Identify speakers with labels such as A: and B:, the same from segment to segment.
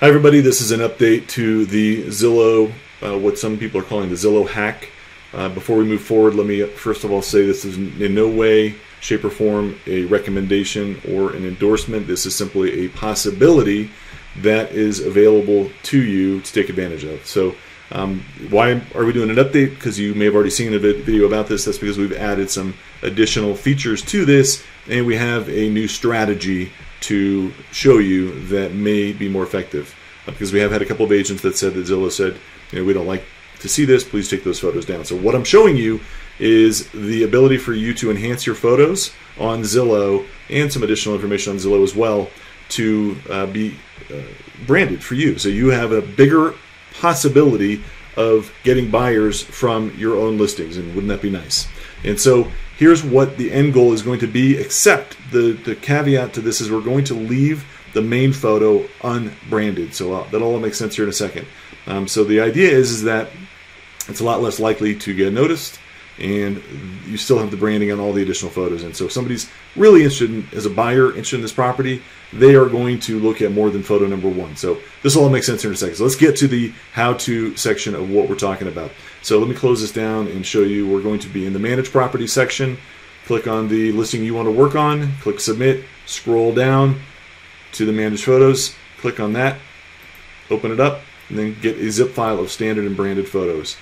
A: Hi everybody, this is an update to the Zillow, what some people are calling the Zillow hack. Before we move forward, let me first of all say this is in no way, shape or form a recommendation or an endorsement. This is simply a possibility that is available to you to take advantage of. So why are we doing an update? Because you may have already seen a video about this. That's because we've added some additional features to this, and we have a new strategy to show you that may be more effective. Because we have had a couple of agents that said that Zillow said, we don't like to see this, please take those photos down. So what I'm showing you is the ability for you to enhance your photos on Zillow and some additional information on Zillow as well to be branded for you. So you have a bigger possibility of getting buyers from your own listings, and wouldn't that be nice? And so here's what the end goal is going to be, except the caveat to this is we're going to leave the main photo unbranded. So that'll all make sense here in a second. So the idea is that it's a lot less likely to get noticed, and you still have the branding on all the additional photos. And so if somebody's really interested as a buyer interested in this property, they are going to look at more than photo number one. So this will all make sense here in a second. So let's get to the how-to section of what we're talking about. So let me close this down and show you. We're going to be in the Manage Property section. Click on the listing you want to work on. Click Submit. Scroll down to the Manage Photos. Click on that. Open it up, and then get a zip file of standard and branded photos.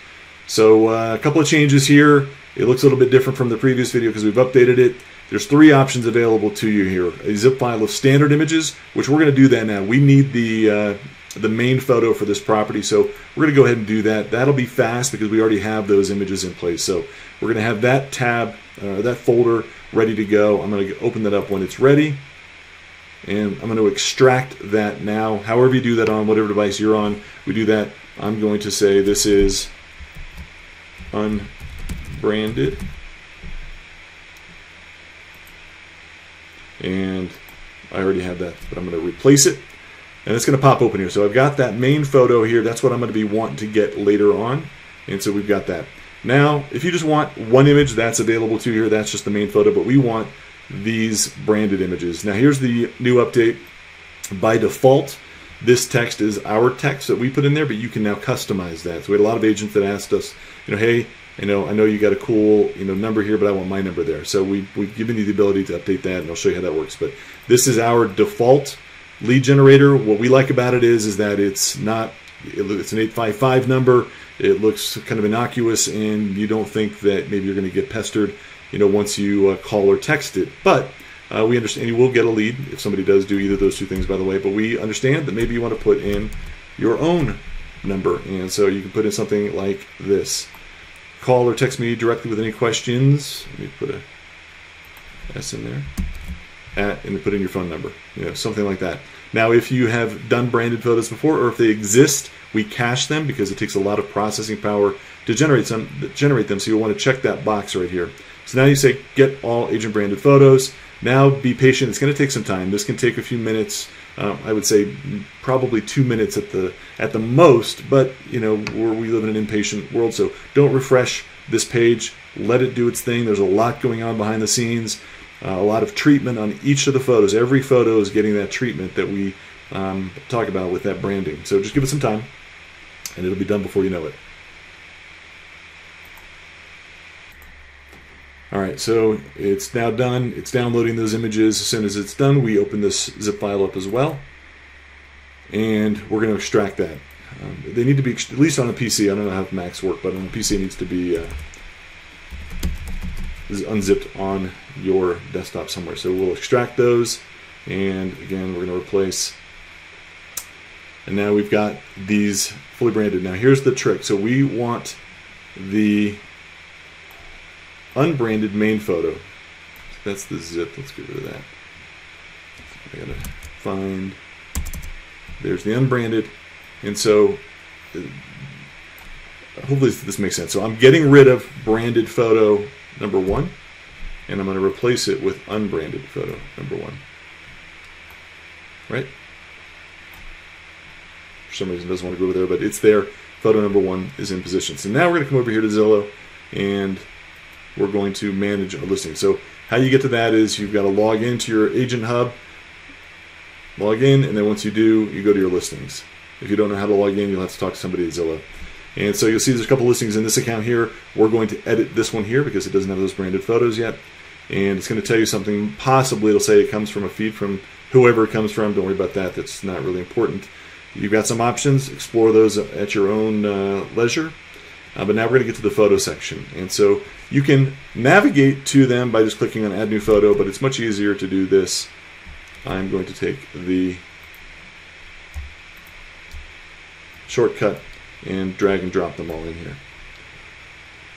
A: So a couple of changes here. It looks a little bit different from the previous video because we've updated it. There's three options available to you here. A zip file of standard images, which we're going to do that now. We need the main photo for this property, so we're going to go ahead and do that. That'll be fast because we already have those images in place. So we're going to have that tab, that folder ready to go. I'm going to open that up when it's ready, and I'm going to extract that now. However you do that on whatever device you're on, we do that. I'm going to say this is unbranded, and I already have that, but I'm going to replace it, and it's going to pop open here. So I've got that main photo here. That's what I'm going to be wanting to get later on, and so we've got that. Now, if you just want one image, that's available to you here. That's just the main photo, but we want these branded images. Now, here's the new update. By default, this text is our text that we put in there, but you can now customize that. So we had a lot of agents that asked us, hey, I know you got a cool number here, but I want my number there. So we've given you the ability to update that, and I'll show you how that works. But this is our default lead generator. What we like about it is that it's an 855 number. It looks kind of innocuous, and you don't think that maybe you're going to get pestered, once you call or text it. But we understand you will get a lead if somebody does do either of those two things, by the way. But we understand that maybe you want to put in your own number, and so you can put in something like this. Call or text me directly with any questions. Let me put a S in there. And then put in your phone number, something like that. Now, if you have done branded photos before, or if they exist, we cache them because it takes a lot of processing power to generate them. So you'll want to check that box right here. So now you say, get all agent branded photos. Now be patient. It's going to take some time. This can take a few minutes. I would say probably 2 minutes at the most. But we live in an impatient world, so don't refresh this page. Let it do its thing. There's a lot going on behind the scenes. A lot of treatment on each of the photos. Every photo is getting that treatment that we talk about with that branding. So just give it some time, and it'll be done before you know it. All right, so it's now done. It's downloading those images. As soon as it's done, we open this zip file up as well, and we're going to extract that. They need to be, at least on a PC, I don't know how Macs work, but on a PC it needs to be unzipped on your desktop somewhere. So we'll extract those, and again, we're going to replace. And now we've got these fully branded. Now here's the trick. So we want the unbranded main photo. That's the zip. Let's get rid of that. I gotta find. There's the unbranded, and so hopefully this makes sense. So I'm getting rid of branded photo number one, and I'm going to replace it with unbranded photo number one. Right? For some reason, it doesn't want to go over there, but it's there. Photo number one is in position. So now we're going to come over here to Zillow, and we're going to manage a listing. So how you get to that is you've got to log into your agent hub, log in, and then once you do, you go to your listings. If you don't know how to log in, you'll have to talk to somebody at Zillow. And so you'll see there's a couple listings in this account here. We're going to edit this one here because it doesn't have those branded photos yet. And it's going to tell you something. Possibly it'll say it comes from a feed from whoever it comes from. Don't worry about that. That's not really important. You've got some options. Explore those at your own leisure. But now we're going to get to the photo section. And so you can navigate to them by just clicking on Add New Photo, but it's much easier to do this. I'm going to take the shortcut and drag and drop them all in here.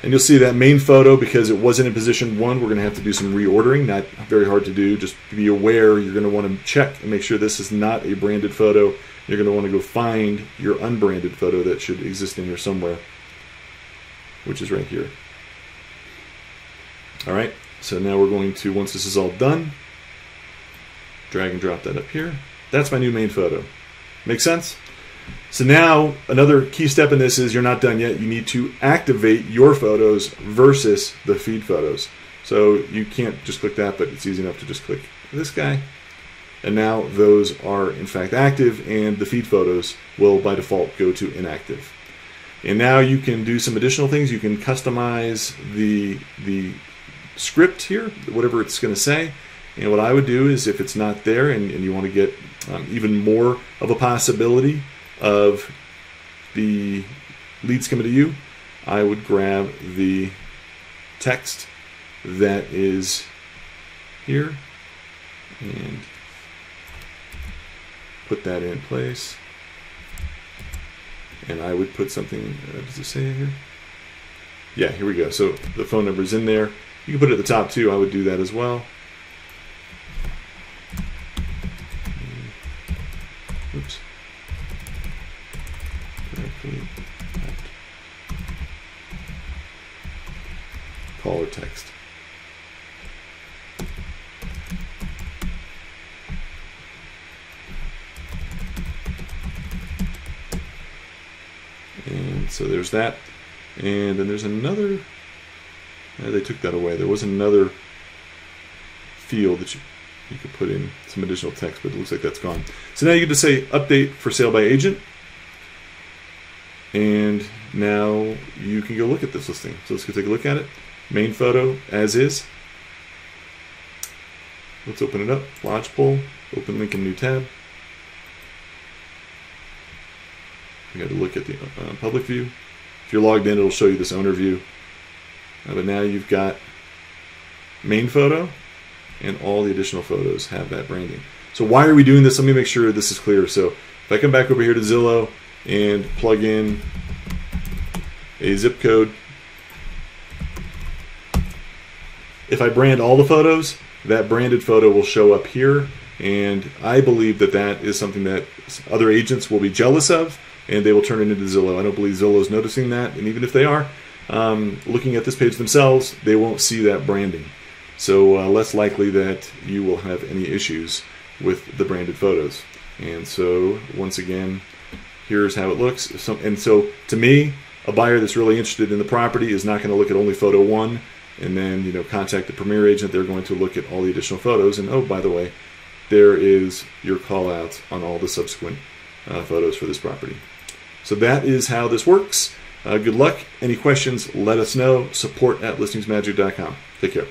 A: And you'll see that main photo, because it wasn't in position 1, we're going to have to do some reordering. Not very hard to do. Just be aware you're going to want to check and make sure this is not a branded photo. You're going to want to go find your unbranded photo that should exist in here somewhere, which is right here. Alright, so now we're going to, once this is all done, drag and drop that up here. That's my new main photo. Make sense? So now, another key step in this is you're not done yet. You need to activate your photos versus the feed photos. So you can't just click that, but it's easy enough to just click this guy. And now those are in fact active, and the feed photos will by default go to inactive. And now you can do some additional things. You can customize the script here, whatever it's going to say. And what I would do is, if it's not there and you want to get even more of a possibility of the leads coming to you, I would grab the text that is here and put that in place. And I would put something, does it say here? Yeah, here we go. So the phone number is in there. You can put it at the top too. I would do that as well. Oops. Call or text. And so there's that. And then there's another, they took that away. There was another field that you could put in some additional text, but it looks like that's gone. So now you get to say update for sale by agent. And now you can go look at this listing. So let's go take a look at it. Main photo as is. Let's open it up. Lodgepole. Open link in new tab. We got to look at the public view. If you're logged in, it'll show you this owner view. But now you've got main photo, and all the additional photos have that branding. So why are we doing this? Let me make sure this is clear. So if I come back over here to Zillow and plug in a zip code, if I brand all the photos, that branded photo will show up here, and I believe that that is something that other agents will be jealous of, and they will turn it into Zillow. I don't believe Zillow is noticing that, and even if they are, looking at this page themselves, they won't see that branding. So less likely that you will have any issues with the branded photos. And so once again, here's how it looks. And so to me, a buyer that's really interested in the property is not going to look at only photo 1 and then contact the premier agent. They're going to look at all the additional photos, and oh, by the way, there is your call out on all the subsequent photos for this property. So that is how this works. Good luck. Any questions, let us know. Support@listingsmagic.com. Take care.